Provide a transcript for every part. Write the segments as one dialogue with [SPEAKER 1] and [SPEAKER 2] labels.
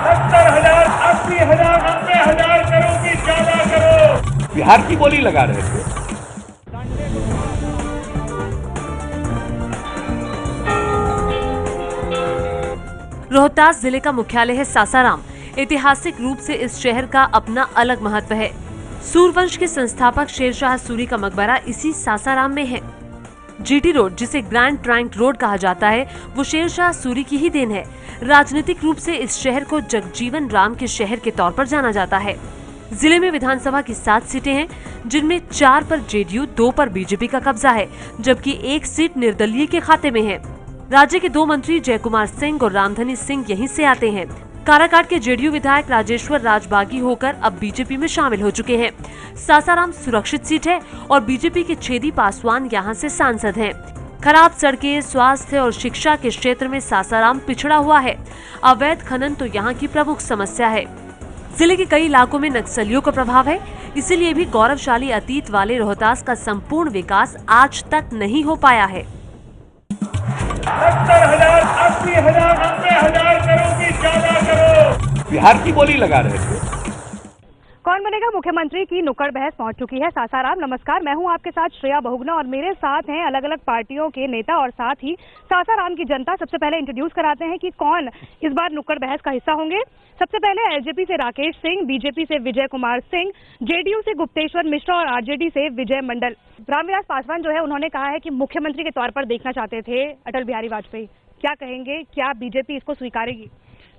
[SPEAKER 1] 70,000, 80,000, 90,000 करो कि ज्यादा करो।
[SPEAKER 2] बिहार की बोली लगा रहे थे।
[SPEAKER 3] रोहतास जिले का मुख्यालय है सासाराम। ऐतिहासिक रूप से इस शहर का अपना अलग महत्व है। सूरवंश के संस्थापक शेरशाह सूरी का मकबरा इसी सासाराम में है। जीटी रोड, जिसे ग्रैंड ट्रंक रोड कहा जाता है, वो शेरशाह सूरी की ही देन है। राजनीतिक रूप से इस शहर को जगजीवन राम के शहर के तौर पर जाना जाता है। जिले में विधानसभा की 7 सीटें हैं, जिनमें 4 पर जेडीयू, 2 पर बीजेपी का कब्जा है, जबकि 1 सीट निर्दलीय के खाते में है। राज्य के 2 मंत्री जयकुमार सिंह और रामधनी सिंह यहीं से आते हैं। काराकाट के जेडीयू विधायक राजेश्वर राजबागी होकर अब बीजेपी में शामिल हो चुके हैं। सासाराम सुरक्षित सीट है और बीजेपी के छेदी पासवान यहां से सांसद हैं। खराब सड़कें, स्वास्थ्य और शिक्षा के क्षेत्र में सासाराम पिछड़ा हुआ है। अवैध खनन तो यहाँ की प्रमुख समस्या है। जिले के कई इलाकों में नक्सलियों का प्रभाव है, इसीलिए भी गौरवशाली अतीत वाले रोहतास का संपूर्ण विकास आज तक नहीं हो पाया है।
[SPEAKER 1] 70,000, 80,000, 90,000 करो कि ज्यादा करो।
[SPEAKER 2] बिहार की बोली लगा रहे थे।
[SPEAKER 4] कौन बनेगा मुख्यमंत्री की नुक्कड़ बहस पहुंच चुकी है सासाराम। नमस्कार, मैं हूं आपके साथ श्रेया बहुगुणा और मेरे साथ हैं अलग अलग पार्टियों के नेता और साथ ही सासाराम की जनता। सबसे पहले इंट्रोड्यूस कराते हैं कि कौन इस बार नुक्कड़ बहस का हिस्सा होंगे। सबसे पहले एलजेपी से राकेश सिंह, बीजेपी से विजय कुमार सिंह, जेडीयू से गुप्तेश्वर मिश्रा और आरजेडी से विजय मंडल। रामविलास पासवान जो है उन्होंने कहा है कि मुख्यमंत्री के तौर पर देखना चाहते थे अटल बिहारी वाजपेयी। क्या कहेंगे, क्या बीजेपी इसको स्वीकारेगी?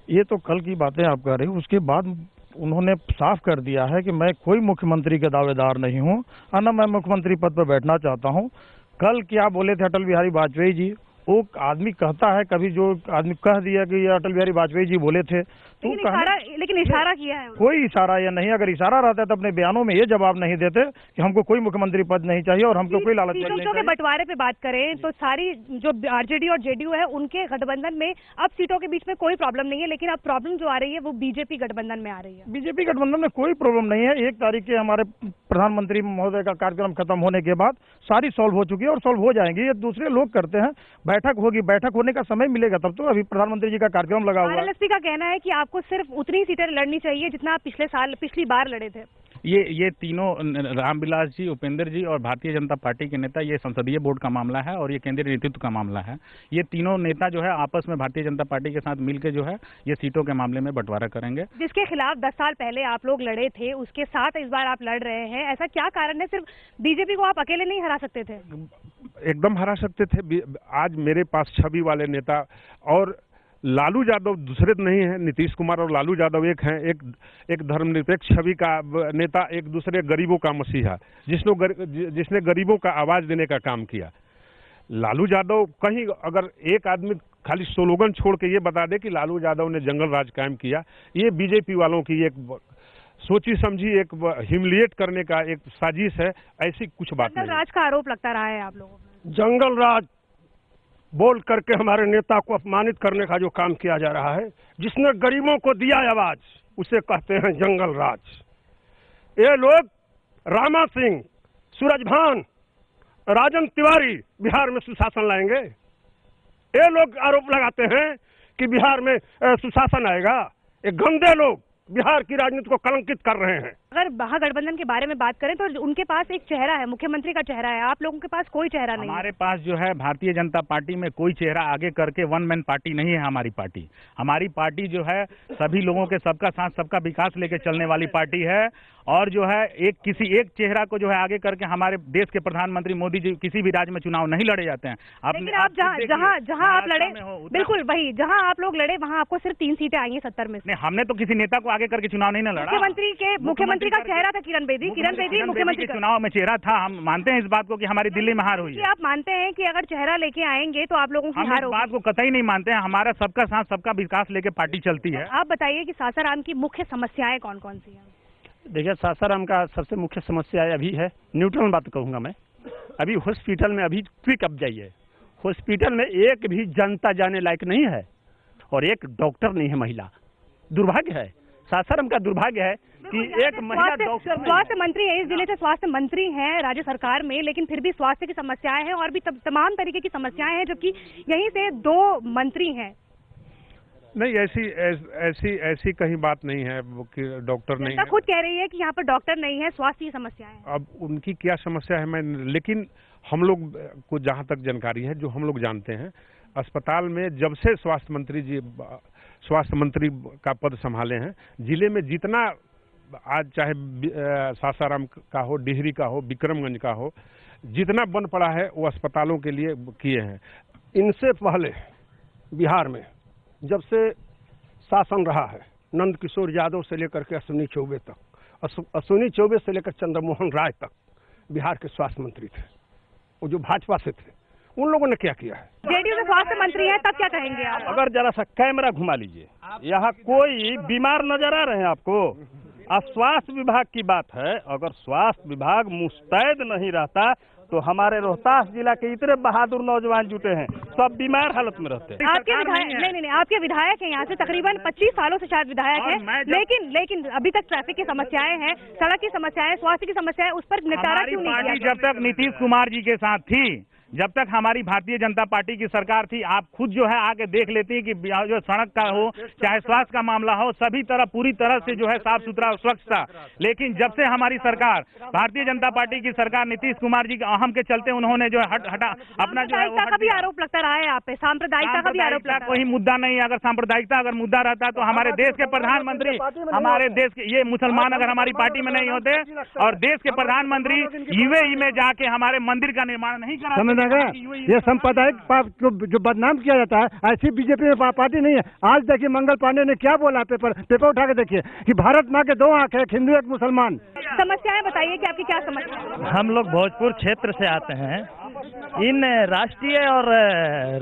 [SPEAKER 5] ये तो कल की बातें आप कर रहे हो, उसके बाद उन्होंने साफ कर दिया है कि मैं कोई मुख्यमंत्री का दावेदार नहीं हूं और न मैं मुख्यमंत्री पद पर बैठना चाहता हूं। कल क्या बोले थे अटल बिहारी वाजपेयी जी? वो आदमी कहता है, कभी जो आदमी कह दिया कि ये अटल बिहारी वाजपेयी जी बोले थे, तो
[SPEAKER 4] लेकिन इशारा किया है।
[SPEAKER 5] कोई इशारा या नहीं, अगर इशारा रहता तो अपने बयानों में ये जवाब नहीं देते कि हमको कोई मुख्यमंत्री पद नहीं चाहिए और हमको कोई लालच नहीं चाहिए।
[SPEAKER 4] सीटों के बंटवारे पे बात करें तो सारी जो आरजेडी और जेडीयू है उनके गठबंधन में अब सीटों के बीच में कोई प्रॉब्लम नहीं है, लेकिन अब प्रॉब्लम जो आ रही है वो बीजेपी गठबंधन में आ रही है।
[SPEAKER 5] बीजेपी गठबंधन में कोई प्रॉब्लम नहीं है। 1 तारीख के हमारे प्रधानमंत्री महोदय का कार्यक्रम खत्म होने के बाद सारी सॉल्व हो चुकी है और सॉल्व हो जाएंगी। ये दूसरे लोग करते हैं, बैठक होगी, बैठक होने का समय मिलेगा तब तो। अभी प्रधानमंत्री जी का कार्यक्रम लगा हुआ है।
[SPEAKER 4] आरएलएसपी का कहना है कि आपको सिर्फ उतनी सीटें लड़नी चाहिए जितना आप पिछली बार लड़े थे।
[SPEAKER 6] ये तीनों रामविलास जी, उपेंद्र जी और भारतीय जनता पार्टी के नेता, ये संसदीय बोर्ड का मामला है और ये केंद्रीय नेतृत्व का मामला है। ये तीनों नेता जो है आपस में भारतीय जनता पार्टी के साथ मिलकर जो है ये सीटों के मामले में बंटवारा करेंगे।
[SPEAKER 4] जिसके खिलाफ 10 साल पहले आप लोग लड़े थे उसके साथ इस बार आप लड़ रहे हैं, ऐसा क्या कारण है? सिर्फ बीजेपी को आप अकेले नहीं हरा सकते थे?
[SPEAKER 7] एकदम हरा सकते थे। आज मेरे पास छवि वाले नेता और लालू यादव दूसरे नहीं है, नीतीश कुमार और लालू यादव एक हैं, एक धर्मनिरपेक्ष छवि का नेता, एक दूसरे गरीबों का मसीहा, जिसने गरीबों का आवाज देने का काम किया। लालू यादव कहीं अगर एक आदमी खाली स्लोगन छोड़ के ये बता दे कि लालू यादव ने जंगल राज कायम किया, ये बीजेपी वालों की एक सोची समझी एक ह्यूमिलिएट करने का एक साजिश है। ऐसी कुछ बात नहीं।
[SPEAKER 4] जंगल राज का आरोप लगता रहा है आप लोगों पर।
[SPEAKER 7] जंगल राज बोल करके हमारे नेता को अपमानित करने का जो काम किया जा रहा है, जिसने गरीबों को दिया आवाज, उसे कहते हैं जंगल राज। ये लोग रामा सिंह, सूरजभान, राजन तिवारी बिहार में सुशासन लाएंगे। ये लोग आरोप लगाते हैं कि बिहार में सुशासन आएगा। ये गंदे लोग बिहार की राजनीति को कलंकित कर रहे हैं।
[SPEAKER 4] अगर महागठबंधन के बारे में बात करें तो उनके पास एक चेहरा है, मुख्यमंत्री का चेहरा है। आप लोगों के पास कोई चेहरा नहीं।
[SPEAKER 6] हमारे पास जो है भारतीय जनता पार्टी में कोई चेहरा आगे करके वन मैन पार्टी नहीं है। हमारी पार्टी जो है सभी लोगों के सबका साथ सबका विकास लेके चलने वाली पार्टी है। और जो है किसी एक चेहरा को जो है आगे करके हमारे देश के प्रधानमंत्री मोदी जी किसी भी राज्य में चुनाव नहीं लड़े जाते हैं।
[SPEAKER 4] लेकिन आप जहां आप लड़े, बिल्कुल वही जहां आप लोग लड़े वहां आपको सिर्फ 3 सीटें आई हैं 70 में से।
[SPEAKER 6] नहीं, हमने तो किसी नेता को आगे करके चुनाव नहीं लड़ा।
[SPEAKER 4] मुख्यमंत्री का चेहरा था किरण बेदी मुख्यमंत्री
[SPEAKER 6] चुनाव में चेहरा था। हम मानते हैं इस बात को कि हमारी दिल्ली में हार हुई है।
[SPEAKER 4] आप मानते हैं कि अगर चेहरा लेके आएंगे तो आप लोगों की हार होगी?
[SPEAKER 6] बात को कतई नहीं मानते हैं। हमारा सबका साथ सबका विकास लेके पार्टी चलती है।
[SPEAKER 4] आप बताइए कि सासाराम की मुख्य समस्याएं कौन कौन सी हैं?
[SPEAKER 5] देखिए, सासाराम का सबसे मुख्य समस्या अभी है, न्यूट्रल बात कहूँगा मैं, अभी हॉस्पिटल में अभी क्विक अप जाइए, हॉस्पिटल में एक भी जनता जाने लायक नहीं है और एक डॉक्टर नहीं है महिला। दुर्भाग्य है, सासाराम का दुर्भाग्य है कि एक महिला डॉक्टर।
[SPEAKER 4] स्वास्थ्य मंत्री है, इस जिले से स्वास्थ्य मंत्री हैं राज्य सरकार में, लेकिन फिर भी स्वास्थ्य की समस्याएं हैं और भी तमाम तरीके की समस्याएं हैं, जबकि यहीं से 2 मंत्री हैं।
[SPEAKER 7] नहीं, ऐसी कहीं बात नहीं है वो कि डॉक्टर नहीं है।
[SPEAKER 4] खुद कह रही है कि यहाँ पर डॉक्टर नहीं है, स्वास्थ्य की समस्याएं हैं।
[SPEAKER 7] अब उनकी क्या समस्या है लेकिन हम लोग को जहाँ तक जानकारी है, जो हम लोग जानते हैं, अस्पताल में जब से स्वास्थ्य मंत्री का पद संभाले हैं, जिले में जितना आज चाहे सासाराम का हो, डिहरी का हो, विक्रमगंज का हो, जितना बन पड़ा है वो अस्पतालों के लिए किए हैं।
[SPEAKER 8] इनसे पहले बिहार में जब से शासन रहा है, नंद किशोर यादव से लेकर के अश्विनी चौबे तक, अश्विनी चौबे से लेकर चंद्रमोहन राय तक बिहार के स्वास्थ्य मंत्री थे, वो जो भाजपा से थे। उन लोगों ने क्या किया है?
[SPEAKER 4] जेडीयू के स्वास्थ्य मंत्री हैं, तब क्या कहेंगे आप?
[SPEAKER 9] अगर जरा सा कैमरा घुमा लीजिए, यहाँ कोई बीमार नजर आ रहे हैं आपको? स्वास्थ्य विभाग की बात है, अगर स्वास्थ्य विभाग मुस्तैद नहीं रहता तो हमारे रोहतास जिला के इतने बहादुर नौजवान जुटे हैं, सब बीमार हालत में रहते हैं।
[SPEAKER 4] आपके विधायक नहीं, आपके विधायक हैं यहाँ से, तकरीबन 25 सालों से शायद विधायक हैं, लेकिन अभी तक ट्रैफिक की समस्याएं हैं, सड़क की समस्याएं, स्वास्थ्य की समस्याएं, उस पर निपटारा क्यों नहीं किया?
[SPEAKER 6] जब तक नीतीश कुमार जी के साथ थी, जब तक हमारी भारतीय जनता पार्टी की सरकार थी, आप खुद जो है आके देख लेती है कि जो सड़क का हो चाहे स्वास्थ्य का मामला हो, सभी तरह पूरी तरह से जो है साफ सुथरा और स्वच्छ था। लेकिन जब से हमारी सरकार, भारतीय जनता पार्टी की सरकार, नीतीश कुमार जी के अहम के चलते उन्होंने जो है हटा अपना जो है
[SPEAKER 4] का भी आरोप लगता रहा है आप पे, सांप्रदायिकता का भी आरोप लगता है।
[SPEAKER 6] कोई मुद्दा नहीं। अगर सांप्रदायिकता अगर मुद्दा रहता तो हमारे देश के प्रधानमंत्री, हमारे देश के ये मुसलमान अगर हमारी पार्टी में नहीं होते और देश के प्रधानमंत्री यूएई में जाके हमारे मंदिर का निर्माण नहीं करा,
[SPEAKER 10] ये सांप्रदायिक को जो बदनाम किया जाता है, ऐसी बीजेपी में पार्टी नहीं है। आज देखिए मंगल पांडे ने क्या बोला, पेपर उठा के देखिए कि भारत माँ के 2 आंख है, एक हिंदू एक मुसलमान।
[SPEAKER 4] समस्याएं बताइए कि आपकी क्या समस्या है?
[SPEAKER 9] हम लोग भोजपुर क्षेत्र से आते हैं। इन राष्ट्रीय और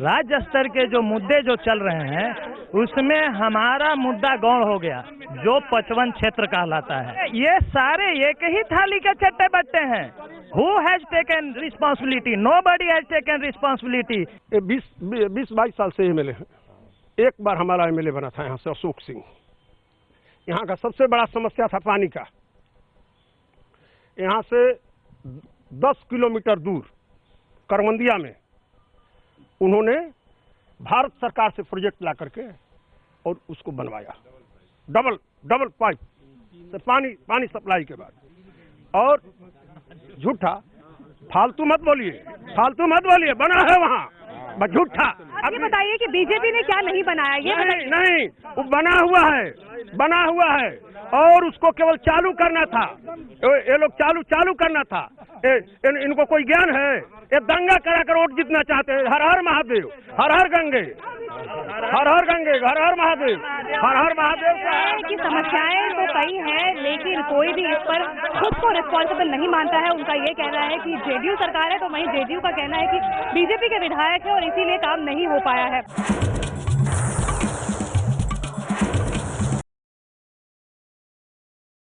[SPEAKER 9] राज्य स्तर के जो मुद्दे जो चल रहे हैं, उसमें हमारा मुद्दा गौण हो गया, जो 55 क्षेत्र कहलाता है। ये सारे एक ही थाली के चट्टे बट्टे हैं। Who has taken responsibility? Nobody has taken responsibility.
[SPEAKER 8] 20-22 साल से एमएलए हैं। एक बार हमारा एमएलए बना था यहाँ से अशोक सिंह। यहाँ का सबसे बड़ा समस्या था पानी का। यहाँ से 10 किलोमीटर दूर करवंदिया में उन्होंने भारत सरकार से प्रोजेक्ट ला करके और उसको बनवाया, डबल पाइप से पानी सप्लाई के बाद। और झूठा, फालतू मत बोलिए, बना है वहाँ, बस झूठा।
[SPEAKER 4] अब ये बताइए कि बीजेपी ने क्या नहीं बनाया? ये
[SPEAKER 8] नहीं, वो बना हुआ है और उसको केवल चालू करना था। ये लोग चालू करना था। इनको कोई ज्ञान है? ये दंगा करा कर वोट जीतना चाहते हैं। हर हर महादेव, हर हर गंगे, हर हर गंगे, हर हर महादेव, हर हर महादेव।
[SPEAKER 4] की समस्याएं तो कई हैं, लेकिन कोई भी इस पर खुद को रिस्पॉन्सिबल नहीं मानता है। उनका ये कहना है कि जेडीयू सरकार है, तो वहीं जेडीयू का कहना है कि बीजेपी के विधायक है और इसीलिए काम नहीं हो पाया है।